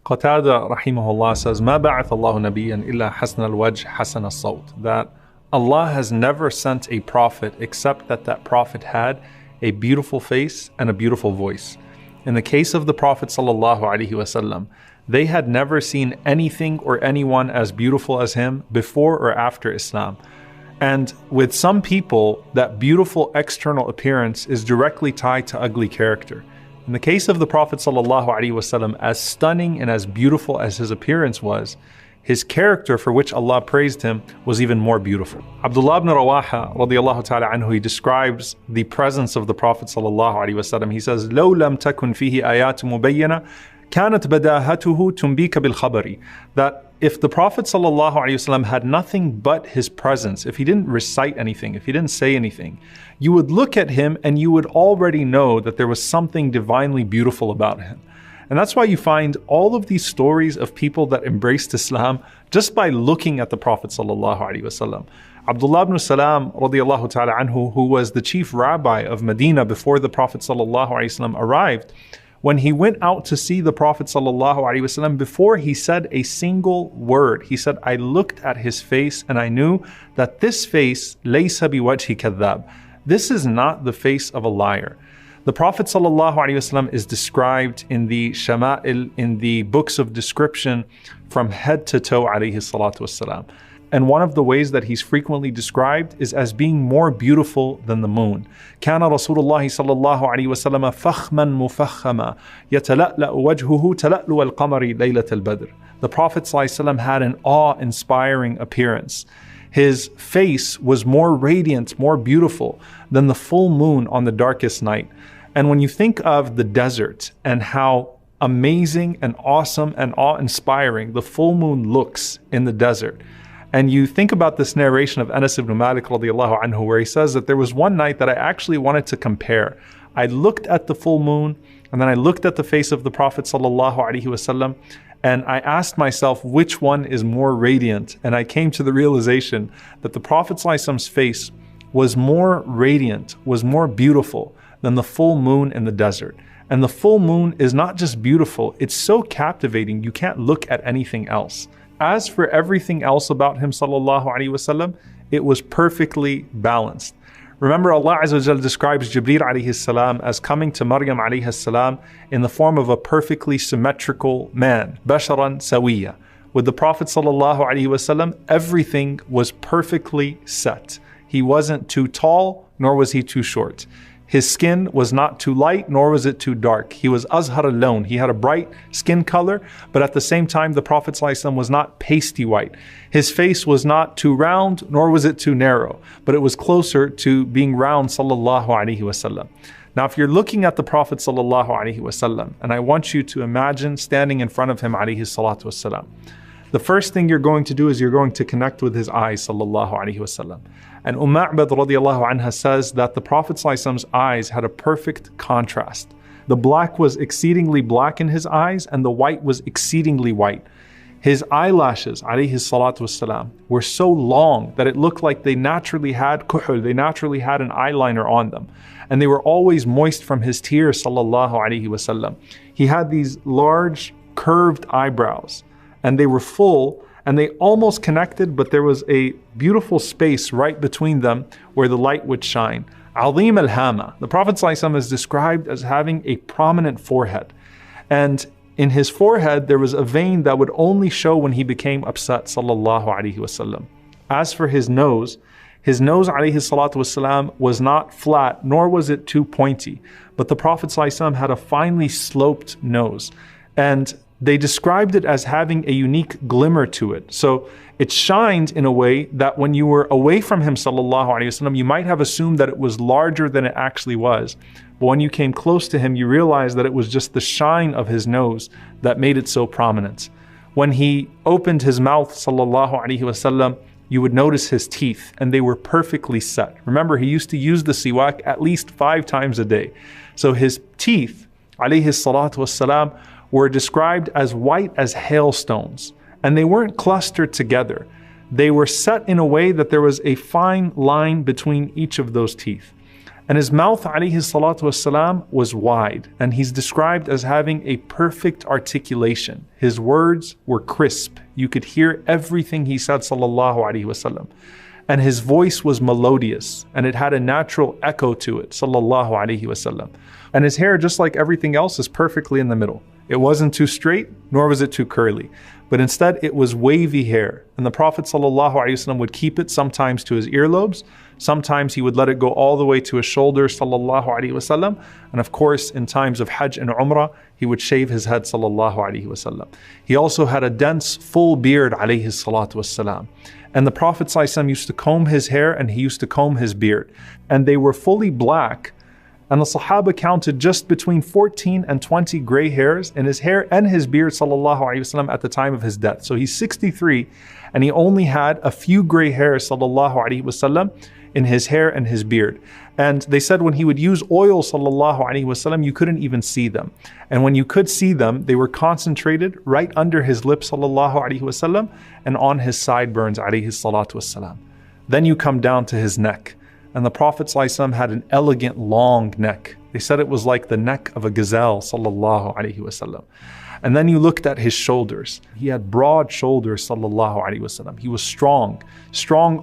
Qatada rahimahullah says, "Ma ba'ath Allahu nabiyyan illa hasan al-wajh hasan al-sawt." That Allah has never sent a prophet except that that prophet had a beautiful face and a beautiful voice. In the case of the Prophet sallallahu alaihi wasallam, they had never seen anything or anyone as beautiful as him before or after Islam. And with some people, that beautiful external appearance is directly tied to ugly character. In the case of the Prophet ﷺ, as stunning and as beautiful as his appearance was, his character, for which Allah praised him, was even more beautiful. Abdullah ibn Rawaha radiallahu ta'ala anhu, he describes the presence of the Prophet ﷺ. He says, لَوْ لَمْ تَكُنْ فِيهِ آيَاتٌ مُبَيَّنَةٌ كَانَتْ بَدَاهَتُهُ تُنْبِيكَ بِالْخَبَرِ. That if the Prophet ﷺ had nothing but his presence, if he didn't recite anything, if he didn't say anything, you would look at him and you would already know that there was something divinely beautiful about him. And that's why you find all of these stories of people that embraced Islam just by looking at the Prophet ﷺ. Abdullah ibn Salam radiallahu ta'ala anhu, who was the chief rabbi of Medina before the Prophet ﷺ arrived, when he went out to see the Prophet ﷺ, before he said a single word, he said, I looked at his face and I knew that this face, laysa biwajhi kadhab. This is not the face of a liar. The Prophet ﷺ is described in the Shama'il, in the books of description, from head to toe, alayhi salatu wassalam. And one of the ways that he's frequently described is as being more beautiful than the moon. كان رسول الله صلى الله عليه وسلم فخما مفخما يتلألأ وجهه تلألؤ القمر ليلة البدر. The Prophet ﷺ had an awe-inspiring appearance. His face was more radiant, more beautiful than the full moon on the darkest night. And when you think of the desert and how amazing and awesome and awe-inspiring the full moon looks in the desert, and you think about this narration of Anas ibn Malik radiallahu anhu, where he says that there was one night that I actually wanted to compare. I looked at the full moon, and then I looked at the face of the Prophet sallallahu alaihi wasallam, and I asked myself which one is more radiant. And I came to the realization that the Prophet sallallahu alaihi wasallam's face was more radiant, was more beautiful than the full moon in the desert. And the full moon is not just beautiful, it's so captivating you can't look at anything else. As for everything else about him sallallahu alaihi wasallam, it was perfectly balanced. Remember, Allah Azza wa Jal describes Jibreel alayhi salam as coming to Maryam alayhi salam in the form of a perfectly symmetrical man, basharan sawiya. With the Prophet sallallahu alaihi wasallam, everything was perfectly set. He wasn't too tall, nor was he too short. His skin was not too light, nor was it too dark. He was azhar al-lawn. He had a bright skin color, but at the same time, the Prophet ﷺ was not pasty white. His face was not too round, nor was it too narrow, but it was closer to being round, sallallahu alaihi wasallam. Now, if you're looking at the Prophet sallallahu alaihi wasallam, and I want you to imagine standing in front of him, alayhi salatu wasalam, the first thing you're going to do is you're going to connect with his eyes, sallallahu alaihi wasallam. And Ma'bad radiallahu anha says that the Prophet ﷺ's eyes had a perfect contrast. The black was exceedingly black in his eyes, and the white was exceedingly white. His eyelashes, alayhi salatu wasalam, were so long that it looked like they naturally had kuhul, they naturally had an eyeliner on them. And they were always moist from his tears, sallallahu alaihi wasallam. He had these large curved eyebrows, and they were full, and they almost connected, but there was a beautiful space right between them where the light would shine. Azim al-hama. The Prophet ﷺ is described as having a prominent forehead. And in his forehead, there was a vein that would only show when he became upset, sallallahu alaihi wasallam. As for his nose, alayhi salatu wasalam, was not flat, nor was it too pointy. But the Prophet ﷺ had a finely sloped nose. And they described it as having a unique glimmer to it. So it shined in a way that when you were away from him, sallallahu alaihi wasallam, you might have assumed that it was larger than it actually was. But when you came close to him, you realized that it was just the shine of his nose that made it so prominent. When he opened his mouth, sallallahu alaihi wasallam, you would notice his teeth, and they were perfectly set. Remember, he used to use the siwak at least 5 times a day. So his teeth, alayhi salatu wassalam, were described as white as hailstones, and they weren't clustered together. They were set in a way that there was a fine line between each of those teeth. And his mouth, alayhi salatu wassalam, was wide. And he's described as having a perfect articulation. His words were crisp. You could hear everything he said, sallallahu alayhi wasallam. And his voice was melodious, and it had a natural echo to it, sallallahu alayhi wasallam. And his hair, just like everything else, is perfectly in the middle. It wasn't too straight, nor was it too curly. But instead, it was wavy hair. And the Prophet ﷺ would keep it sometimes to his earlobes. Sometimes he would let it go all the way to his shoulders, sallallahu alaihi wasallam. And of course, in times of Hajj and Umrah, he would shave his head, sallallahu alaihi wasallam. He also had a dense, full beard, alayhi salatu wasalam. And the Prophet ﷺ used to comb his hair and he used to comb his beard. And they were fully black. And the Sahaba counted just between 14 and 20 gray hairs in his hair and his beard, sallallahu alaihi wasallam, at the time of his death. So he's 63 and he only had a few gray hairs, sallallahu alaihi wasallam, in his hair and his beard. And they said when he would use oil, sallallahu alaihi wasallam, you couldn't even see them. And when you could see them, they were concentrated right under his lips, sallallahu alaihi wasallam, and on his sideburns, alaihi salatu wasalam. Then you come down to his neck. And the Prophet ﷺ had an elegant long neck. They said it was like the neck of a gazelle, sallallahu alaihi wasallam. And then you looked at his shoulders. He had broad shoulders, sallallahu alaihi wasallam. He was strong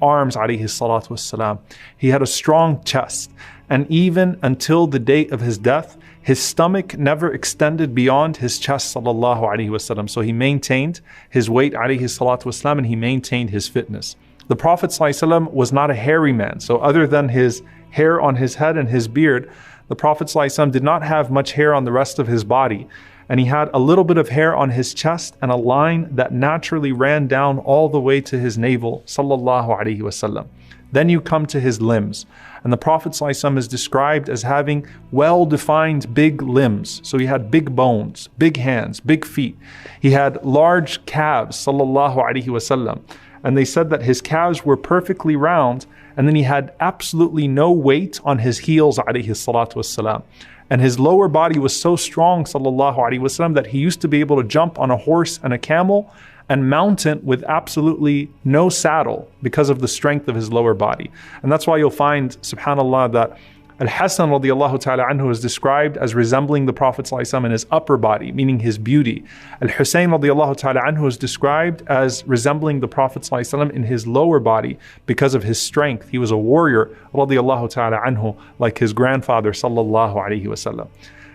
arms, alaihi salatu wasalam. He had a strong chest. And even until the day of his death, his stomach never extended beyond his chest, sallallahu alaihi wasallam. So he maintained his weight, alaihi salatu wasalam, and he maintained his fitness. The Prophet ﷺ was not a hairy man. So other than his hair on his head and his beard, the Prophet ﷺ did not have much hair on the rest of his body. And he had a little bit of hair on his chest and a line that naturally ran down all the way to his navel, sallallahu alaihi wasallam. Then you come to his limbs. And the Prophet ﷺ is described as having well-defined big limbs. So he had big bones, big hands, big feet. He had large calves, sallallahu alaihi wasallam. And they said that his calves were perfectly round, and then he had absolutely no weight on his heels, alayhi salatu wassalam. And his lower body was so strong, sallallahu alaihi wasallam, that he used to be able to jump on a horse and a camel and mount it with absolutely no saddle because of the strength of his lower body. And that's why you'll find, subhanAllah, that Al-Hasan radiallahu ta'ala anhu is described as resembling the Prophet ﷺ in his upper body, meaning his beauty. Al-Husayn radiallahu ta'ala anhu is described as resembling the Prophet ﷺ in his lower body because of his strength. He was a warrior radiallahu ta'ala anhu, like his grandfather sallallahu alayhi wasallam.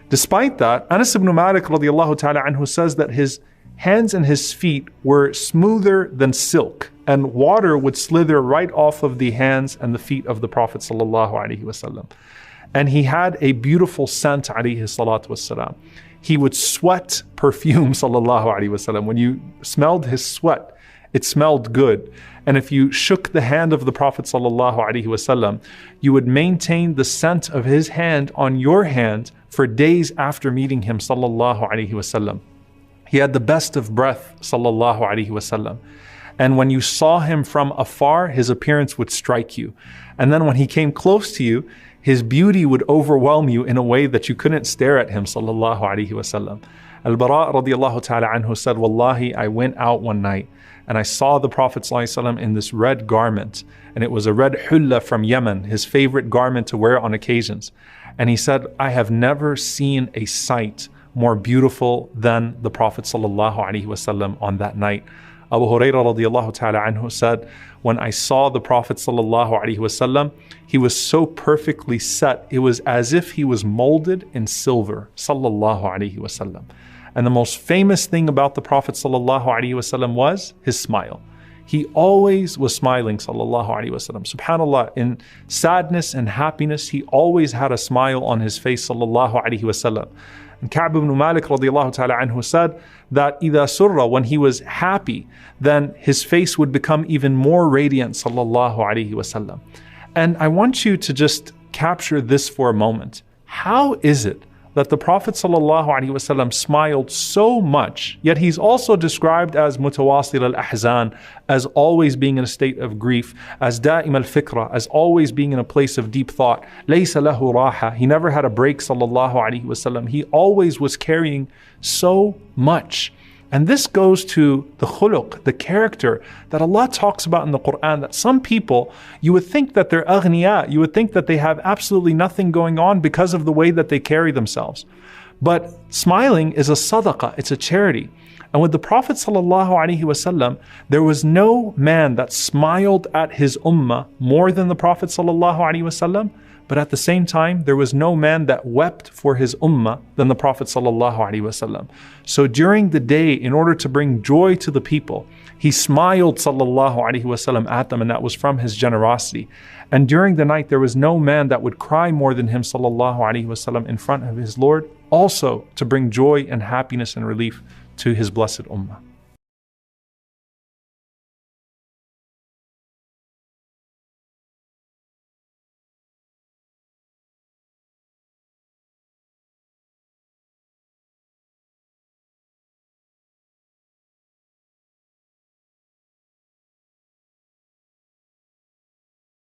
Despite that, Anas ibn Malik radiallahu ta'ala anhu says that his hands and his feet were smoother than silk, and water would slither right off of the hands and the feet of the Prophet sallallahu alaihi wasallam. And he had a beautiful scent, alayhi salatu wassalam. He would sweat perfume, sallallahu alaihi wasallam. When you smelled his sweat, it smelled good. And if you shook the hand of the Prophet sallallahu alaihi wasallam, you would maintain the scent of his hand on your hand for days after meeting him, sallallahu alaihi wasallam. He had the best of breath, sallallahu alaihi wasallam. And when you saw him from afar, his appearance would strike you. And then when he came close to you, his beauty would overwhelm you in a way that you couldn't stare at him, sallallahu alaihi wasallam. Al-Bara radiallahu ta'ala anhu said, Wallahi, I went out one night and I saw the Prophet sallallahu alaihi wasallam in this red garment. And it was a red hulla from Yemen, his favorite garment to wear on occasions. And he said, I have never seen a sight more beautiful than the Prophet sallallahu alaihi wasallam on that night. Abu Hurairah radiallahu ta'ala anhu said, when I saw the Prophet sallallahu alaihi wasallam, he was so perfectly set, it was as if he was molded in silver, sallallahu alaihi wasallam. And the most famous thing about the Prophet sallallahu alaihi wasallam was his smile. He always was smiling, sallallahu alaihi wasallam. SubhanAllah, in sadness and happiness, he always had a smile on his face, sallallahu alaihi wasallam. And Ka'b ibn Malik radiallahu ta'ala anhu said that إِذَا surra, when he was happy, then his face would become even more radiant, sallallahu alaihi wasallam. And I want you to just capture this for a moment. How is it that the Prophet sallallahu alaihi wasallam smiled so much, yet he's also described as mutawasil al-ahzan, as always being in a state of grief, as da'im al-fikra, as always being in a place of deep thought. Laysa lahu raha, he never had a break, sallallahu alaihi wasallam. He always was carrying so much. And this goes to the khuluq, the character that Allah talks about in the Quran, that some people, you would think that they're aghniya, you would think that they have absolutely nothing going on because of the way that they carry themselves. But smiling is a sadaqah, it's a charity. And with the Prophet ﷺ, there was no man that smiled at his ummah more than the Prophet ﷺ. But at the same time, there was no man that wept for his ummah than the Prophet ﷺ. So during the day, in order to bring joy to the people, he smiled ﷺ at them, and that was from his generosity. And during the night, there was no man that would cry more than him ﷺ in front of his Lord, also to bring joy and happiness and relief to his blessed ummah.